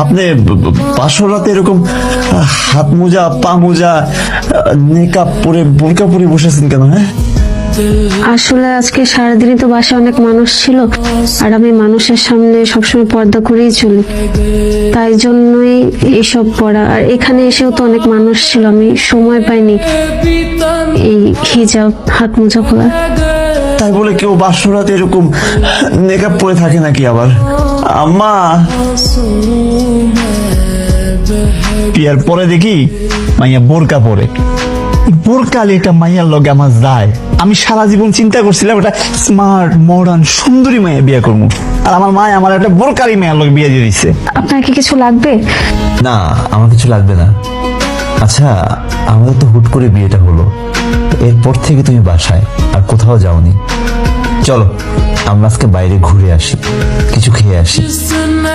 আপনি বাসর রাতে এরকম হাত মোজা পা মোজা নেকাব পরে বোরকা পরে বসেছেন কেন? হ্যাঁ, আসলে আজকে সারাদিনই তো বাসায় অনেক মানুষ ছিল, আর আমি মানুষের সামনে সবসময় পর্দা করেই চলি, তাই জন্যই এইসব পড়া। আর এখানে এসেও তো অনেক মানুষ ছিল, আমি সময় পাইনি এই হিজাব হাত মোজা খোলা। তাই বলে কেউ বাসর রাতে এরকম নেকাব পরে থাকে নাকি? আবার আম্মা বিয়ার পরে দেখি মাইয়া বোরকা পরে। বোরকালে এটা মাইয়ার লগে আমার যায়। আমি সারা জীবন চিন্তা করছিলাম একটা স্মার্ট মডার্ন সুন্দরী মাইয়া বিয়ে করবো, আর আমার মা আমার একটা বোরকারি মাইয়ার লগে বিয়ে দিয়ে দিচ্ছে। আপনার কি কিছু লাগবে? না, আমার কিছু লাগবে না। আচ্ছা, আমাদের তো হুট করে বিয়েটা হলো, এরপর থেকে তুমি বাসায় আর কোথাও যাওনি। চলো আমরা আজকে বাইরে ঘুরে আসি, কিছু খেয়ে আসি।